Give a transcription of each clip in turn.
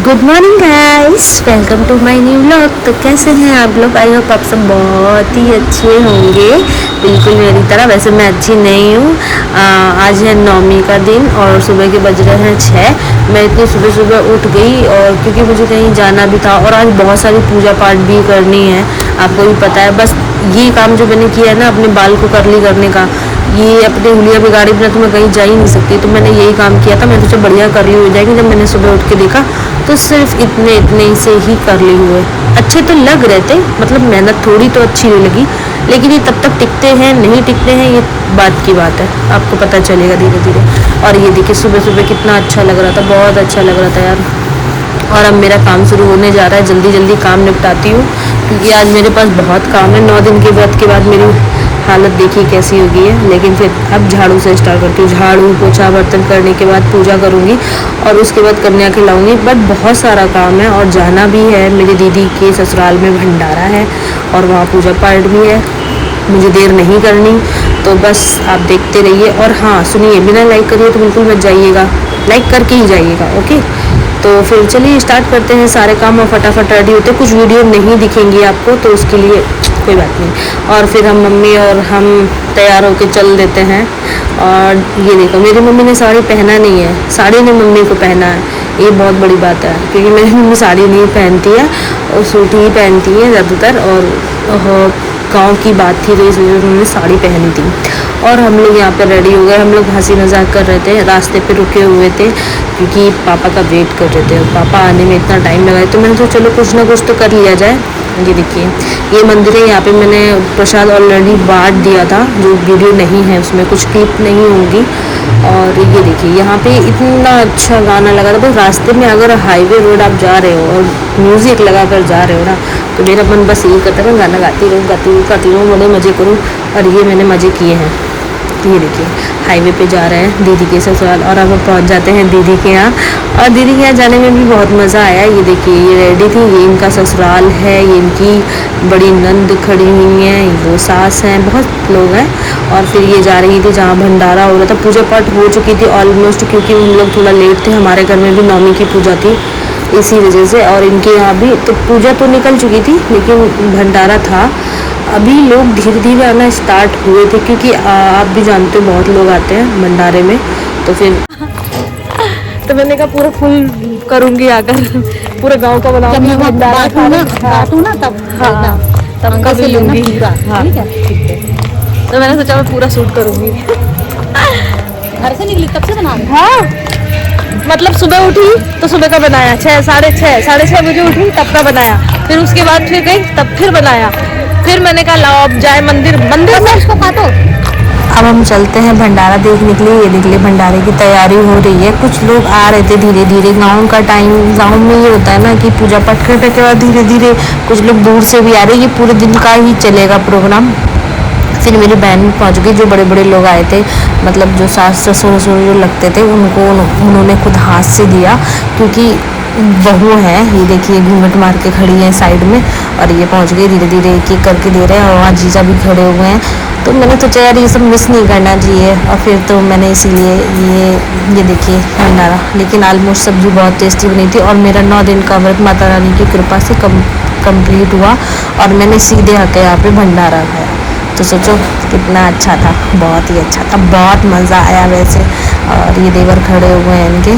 Good morning guys, welcome to my new vlog. तो कैसे हैं आप लोग? आई होप आप सब बहुत ही अच्छे होंगे, बिल्कुल मेरी तरह। वैसे मैं अच्छी नहीं हूँ। आज है नवमी का दिन और सुबह के बज रहे हैं 6। मैं इतनी सुबह सुबह उठ गई और क्योंकि मुझे कहीं जाना भी था और आज बहुत सारी पूजा पाठ भी करनी है, आपको भी पता है। बस ये काम जो मैंने किया है ना, अपने बाल को कर्ली करने का, ये अपने उंगलियां बिगाड़ी बिना तो मैं कहीं जा ही नहीं सकती। तो मैंने यही काम किया था। मैं सोचा बढ़िया कर्ली हो जाएगी। जब मैंने सुबह उठ के देखा तो सिर्फ इतने से ही कर्ली हुए। अच्छे तो लग रहे थे, मतलब मेहनत थोड़ी तो अच्छी नहीं लगी, लेकिन ये तब तक टिकते हैं नहीं टिकते हैं ये बात की बात है, आपको पता चलेगा धीरे धीरे। और ये देखिए सुबह सुबह कितना अच्छा लग रहा था, बहुत अच्छा लग रहा था यार। और अब मेरा काम शुरू होने जा रहा है, जल्दी जल्दी काम निपटाती हूँ क्योंकि आज मेरे पास बहुत काम है। 9 दिन के व्रत के बाद मेरी हालत देखिए कैसी हो गई है। लेकिन फिर अब झाड़ू से स्टार्ट करती हूँ। झाड़ू पोछा बर्तन करने के बाद पूजा करूँगी और उसके बाद कन्या खिलाऊंगी। बट बहुत सारा काम है और जाना भी है। मेरी दीदी के ससुराल में भंडारा है और वहाँ पूजा पाठ भी है, मुझे देर नहीं करनी। तो बस आप देखते रहिए। और हाँ सुनिए, बिना लाइक करिए तो बिल्कुल मत जाइएगा, लाइक करके ही जाइएगा, ओके। तो फिर चलिए स्टार्ट करते हैं सारे काम और फटाफट रेडी होते। कुछ वीडियो नहीं दिखेंगी आपको तो उसके लिए कोई बात नहीं। और फिर हम मम्मी और हम तैयार होकर चल देते हैं। और ये देखो मेरी मम्मी ने साड़ी पहना नहीं है, साड़ी ने मम्मी को पहना है। ये बहुत बड़ी बात है क्योंकि मेरी मम्मी साड़ी नहीं पहनती है और सूट ही पहनती है ज़्यादातर। और गांव की बात थी तो इस वजह से उन्होंने साड़ी पहनी थी। और हम लोग यहाँ पे रेडी हो गए। हम लोग हंसी मजाक कर रहे थे, रास्ते पे रुके हुए थे क्योंकि पापा का वेट कर रहे थे। पापा आने में इतना टाइम लगा तो मैंने सोचा चलो कुछ ना कुछ तो कर लिया जाए। ये देखिए ये मंदिर है, यहाँ पे मैंने प्रसाद ऑलरेडी बांट दिया था, जो वीडियो नहीं है उसमें कुछ क्लिप नहीं होगी। और ये देखिए यहाँ पे इतना अच्छा गाना लगा था। बस रास्ते में अगर हाईवे रोड आप जा रहे हो और म्यूज़िक लगा कर जा रहे हो ना, तो मेरा मन बस यही करता है गाना गाती रहूँ बड़े मज़े करूँ। और ये मैंने मज़े किए हैं। ये देखिए हाईवे पे जा रहे हैं दीदी के ससुराल और अब हम पहुंच जाते हैं दीदी के यहाँ। और दीदी के यहाँ जाने में भी बहुत मज़ा आया। ये देखिए ये रेडी थी, ये इनका ससुराल है, ये इनकी बड़ी नंद खड़ी हुई हैं, वो सास हैं, बहुत लोग हैं। और फिर ये जा रही थी जहाँ भंडारा हो रहा था। पूजा पाठ हो चुकी थी ऑलमोस्ट क्योंकि हम लोग थोड़ा लेट थे, हमारे घर में भी नवमी की पूजा थी इसी वजह से। और इनके यहाँ भी तो पूजा तो निकल चुकी थी लेकिन भंडारा था। अभी लोग धीरे धीरे आना स्टार्ट हुए थे क्योंकि आप भी जानते हो बहुत लोग आते हैं भंडारे में। तो फिर तो मैंने कहा पूरा फुल करूँगी आकर, पूरे गांव का बनाऊंगी भंडारा ना तब। हाँ तब का भी लूँगी। हाँ ठीक है। तो मैंने सोचा मैं पूरा शूट करूँगी। घर से निकली तब से बना रही? हाँ मतलब सुबह उठी तो सुबह का बनाया, 6 साढ़े छः बजे उठी तब का बनाया। फिर उसके बाद फिर गई तब फिर बनाया। फिर मैंने कहा लाओ अब जाए मंदिर में इसको काटो। अब हम चलते हैं भंडारा देखने के लिए। ये निकले भंडारे की तैयारी हो रही है। कुछ लोग आ रहे थे धीरे धीरे। गांव का टाइम, गांव में ये होता है ना कि पूजा पाठ करने के बाद धीरे धीरे कुछ लोग दूर से भी आ रहे हैं। ये पूरे दिन का ही चलेगा प्रोग्राम। फिर मेरी बहन भी पहुँच गई, जो बड़े बड़े लोग आए थे, मतलब जो सास ससुर जो लगते थे उनको उन्होंने खुद हाथ से दिया क्योंकि बहू है। ये देखिए घूंघट मार के खड़ी है साइड में और ये पहुंच गई। धीरे धीरे एक एक करके दे रहे हैं और वहाँ जीजा भी खड़े हुए हैं। तो मैंने सोचा यार ये सब मिस नहीं करना चाहिए और फिर तो मैंने इसीलिए ये देखिए भंडारा। लेकिन ऑलमोस्ट सब्जी बहुत टेस्टी बनी थी और मेरा 9 दिन का व्रत माता रानी की कृपा से कंप्लीट हुआ और मैंने सीधे आके यहाँ पे भंडारा खाया। तो सोचो कितना अच्छा था, बहुत ही अच्छा था, बहुत मज़ा आया वैसे। और ये देवर खड़े हुए हैं इनके।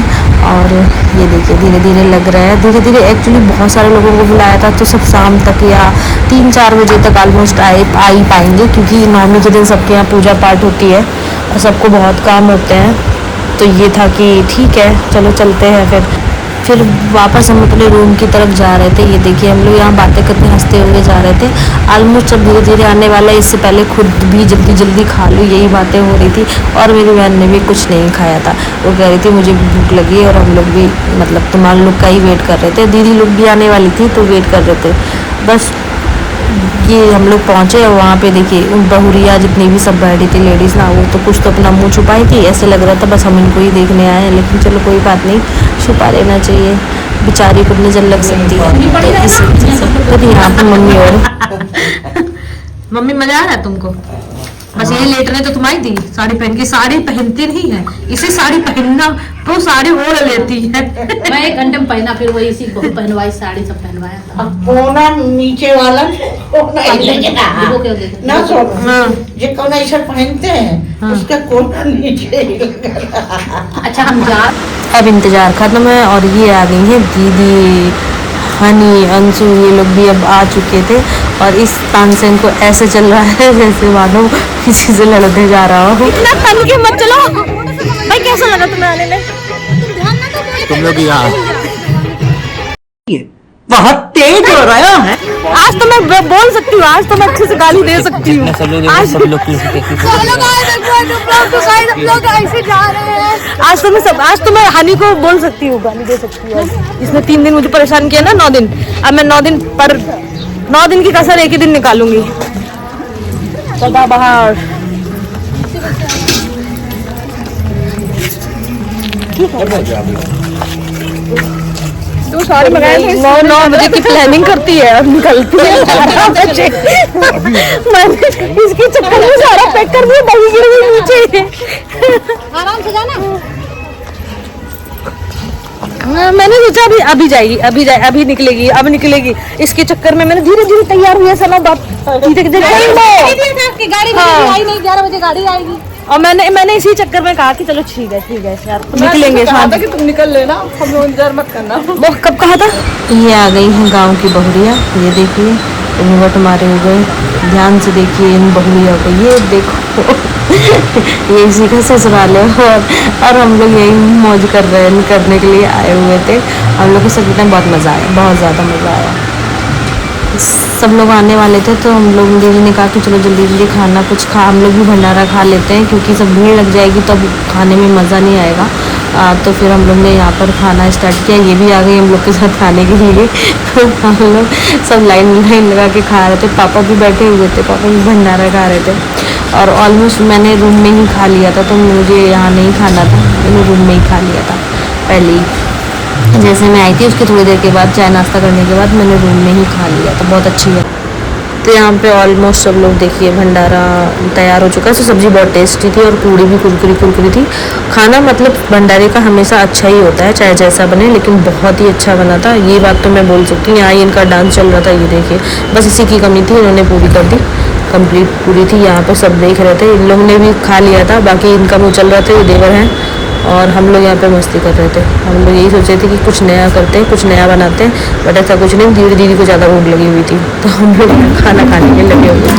और ये देखिए धीरे धीरे लग रहा है, धीरे धीरे। एक्चुअली बहुत सारे लोगों को बुलाया था तो सब शाम तक या 3-4 बजे तक ऑलमोस्ट आ ही पाएंगे क्योंकि नवमी के दिन सबके यहाँ पूजा पाठ होती है और सबको बहुत काम होते हैं। तो ये था कि ठीक है चलो चलते हैं। फिर वापस हम अपने रूम की तरफ जा रहे थे। ये देखिए हम लोग यहाँ बातें करते हंसते हुए जा रहे थे। ऑलमोस्ट सब धीरे धीरे आने वाला है, इससे पहले खुद भी जल्दी जल्दी खा लूँ, यही बातें हो रही थी। और मेरी बहन ने भी कुछ नहीं खाया था, वो कह रही थी मुझे भूख लगी और हम लोग भी मतलब तुम्हारे लोग का ही वेट कर रहे थे। दीदी लोग भी आने वाली थी तो वेट कर रहे थे बस। ये हम लोग पहुँचे और वहाँ पे देखिए बहुरिया जितनी भी सब बैठी थी लेडीज़ ना, वो तो कुछ तो अपना मुंह छुपाई थी, ऐसे लग रहा था बस हम इनको ही देखने आए हैं। लेकिन चलो कोई बात नहीं, छुपा लेना चाहिए, बेचारी को नजर लग सकती है। तो इस वजह से तो यहाँ पर मम्मी और मम्मी मज़ा आ रहा है तुमको? बस ये लेट रहे तो तुम आई थी साड़ी पहन के। साड़ी पहनती नहीं है, इसे साड़ी पहनना तो साड़ी ओढ़ लेती है। मैं 1 घंटे में पहना, फिर वही इसी को पहनवाई, साड़ी सब पहनवाया था। अब कोना नीचे वाला कोना ही लगेगा ना सोना, जो कोना ऐसा पहनते हैं उसका कोना नीचे ही लगेगा। अच्छा हम जा, अब इंतजार खत्म है और ये आ गई है दीदी, हनी, अंशु, ये लोग भी अब आ चुके थे। और इस तानसेन को ऐसे चल रहा है जैसे मानो किसी से लड़ने जा रहा हो। इतना तन के मत चलो भाई। कैसा लगा तुम्हें आने में? तुम लोग यहाँ बहुत तेज हो रहा है। आज तो मैं बोल सकती हूँ, आज तो मैं अच्छे से गाली दे सकती हूँ। आज सब लोग आज तो मैं हनी को बोल सकती हूँ, गाली दे सकती हूँ। इसने 3 दिन मुझे परेशान किया ना, 9 दिन। अब मैं 9 दिन की कसर एक ही दिन निकालूंगी। सदाबहार तो सारे मंगाए थे। 9 बजे की प्लानिंग करती है और निकलती है 12 बजे। मैंने इसके चक्कर में सारा पैक कर दिया, बही गिर गई नीचे। आराम से जाना। मैंने सोचा अभी जाएगी, अभी निकलेगी, अब निकलेगी। इसके चक्कर में मैंने धीरे धीरे तैयार हुई है। सना बात धीरे धीरे गाड़ी आई नहीं, 11 बजे गाड़ी आएगी। और मैंने इसी चक्कर में कहा कि चलो ठीक है यार, निकलेंगे शाम कि तुम निकल लेना, हम लोग इंतजार मत करना। वो कब कहा था? ये आ गई हैं गांव की बहुरिया। ये देखिए घूंघट मारे हुए, ध्यान से देखिए इन बहुरिया को। ये देखो ये इसी का ससुराल है। और हम लोग यही मौज करने के लिए आए हुए थे। हम लोग को सच में बहुत मज़ा आया, बहुत ज़्यादा मज़ा आया। सब लोग आने वाले थे तो हम लोग, दीदी ने कहा कि चलो जल्दी जल्दी खाना कुछ हम लोग भी भंडारा खा लेते हैं, क्योंकि सब भीड़ लग जाएगी तो अब खाने में मज़ा नहीं आएगा। तो फिर हम लोग ने यहाँ पर खाना स्टार्ट किया। ये भी आ गई हम लोग के साथ खाने के लिए। हम लोग सब लाइन लगा के खा रहे थे। पापा भी बैठे हुए थे, पापा भी भंडारा खा रहे थे। और ऑलमोस्ट मैंने रूम में ही खा लिया था, तो मुझे यहाँ नहीं खाना था, मैंने रूम में ही खा लिया था पहले ही। जैसे मैं आई थी उसके थोड़ी देर के बाद चाय नाश्ता करने के बाद मैंने रूम में ही खा लिया था। बहुत अच्छी है। तो यहाँ पे ऑलमोस्ट सब लोग देखिए भंडारा तैयार हो चुका है। सब्ज़ी बहुत टेस्टी थी और पूड़ी भी कुरकुरी थी। खाना मतलब भंडारे का हमेशा अच्छा ही होता है, चाहे जैसा बने, लेकिन बहुत ही अच्छा बना था। ये बात तो मैं बोल सकती हूँ। यहाँ इनका डांस चल रहा था, ये देखिए, बस इसी की कमी थी, इन्होंने पूरी कर दी, कंप्लीट पूरी थी। यहाँ पे सब देख रहे थे, इन लोगों ने भी खा लिया था, बाकी इनका मुँह चल रहा था, ये देवर हैं। और हम लोग यहाँ पे मस्ती कर रहे थे। हम लोग यही सोच रहे थे कि कुछ नया करते हैं, कुछ नया बनाते हैं, बट ऐसा कुछ नहीं। दीदी को ज़्यादा भूख लगी हुई थी तो हम लोग खाना खाने के लगे हुए थे।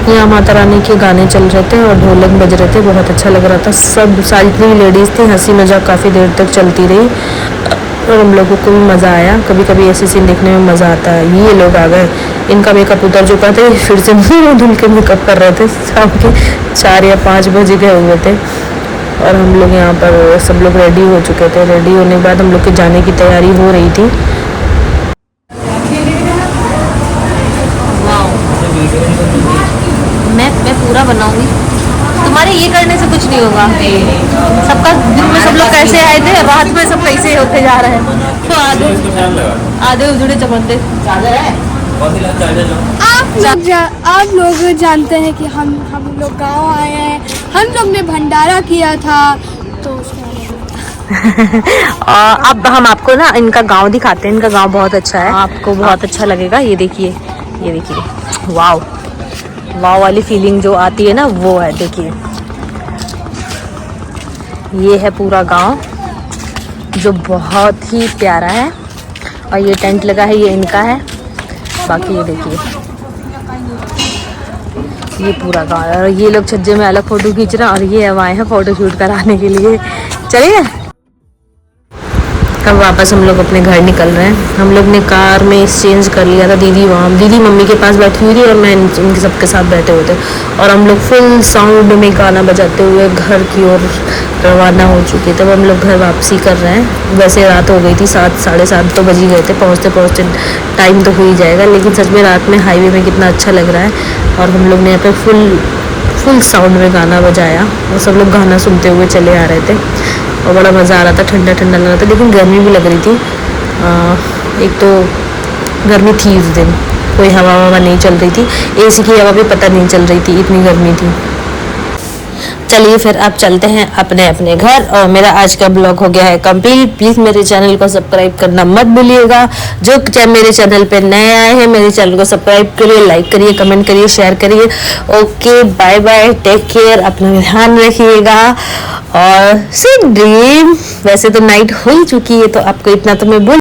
यहाँ माता रानी के गाने चल रहे थे और ढोलक बज रहे थे, बहुत अच्छा लग रहा था। सब सारी इतनी लेडीज़ थी, हंसी मजाक काफ़ी देर तक चलती रही और हम लोगों को भी मज़ा आया। कभी कभी ऐसे सीन देखने में मज़ा आता है। ये लोग आ गए, इनका मेकअप उतर चुका था, फिर से धुल के मेकअप कर रहे थे। शाम के 4 या 5 बजे गए हुए थे और हम लोग यहाँ पर सब लोग रेडी हो चुके थे। रेडी होने के बाद हम लोग के जाने की तैयारी हो रही थी। मैं पूरा बनाऊंगी, तुम्हारे ये करने से कुछ नहीं होगा। सबका दिन में सब लोग कैसे आए थे, रात में सब कैसे होते जा रहे हैं। तो आधे उजड़े चमकते। आप लोग जानते हैं कि हम लोग गांव आए हैं, हम लोग ने भंडारा किया था तो अब हम आपको ना इनका गांव दिखाते हैं। इनका गांव बहुत अच्छा है, आपको बहुत अच्छा लगेगा। ये देखिए, ये देखिए, वाव वाव वाली फीलिंग जो आती है ना, वो है। देखिए ये है पूरा गांव जो बहुत ही प्यारा है। और ये टेंट लगा है, ये इनका है। बाकी ये देखिए ये पूरा गाँव है। और ये लोग छज्जे में अलग फोटो खींच रहे हैं और ये अब आए हैं फोटो शूट कराने के लिए। चलिए अब वापस हम लोग अपने घर निकल रहे हैं। हम लोग ने कार में एक्सचेंज कर लिया था। दीदी मम्मी के पास बैठी हुई थी और मैं उनके सबके साथ बैठे हुए थे और हम लोग फुल साउंड में गाना बजाते हुए घर की ओर रवाना हो चुके। तब हम लोग घर वापसी कर रहे हैं। वैसे रात हो गई थी, 7 साढ़े 7 तो बज ही गए थे। पहुँचते पहुँचते टाइम तो हो ही जाएगा, लेकिन सच में रात में हाईवे में कितना अच्छा लग रहा है। और हम लोग ने यहाँ पर फुल साउंड में गाना बजाया और सब लोग गाना सुनते हुए चले आ रहे थे और बड़ा मज़ा आ रहा था। ठंडा ठंडा लग रहा था, लेकिन गर्मी भी लग रही थी। एक तो गर्मी थी उस दिन, कोई हवा नहीं चल रही थी, एसी की हवा भी पता नहीं चल रही थी, इतनी गर्मी थी। चलिए फिर अब चलते हैं अपने अपने घर। और मेरा आज का ब्लॉग हो गया है कंप्लीट। प्लीज़ मेरे चैनल को सब्सक्राइब करना मत भूलिएगा। जो मेरे चैनल पे नए आए हैं मेरे चैनल को सब्सक्राइब करिए, लाइक करिए, कमेंट करिए, शेयर करिए। Okay, bye bye, take care, अपना ध्यान रखिएगा और स्वीट ड्रीम। वैसे तो नाइट हो ही चुकी है तो आपको इतना तो मैं बोल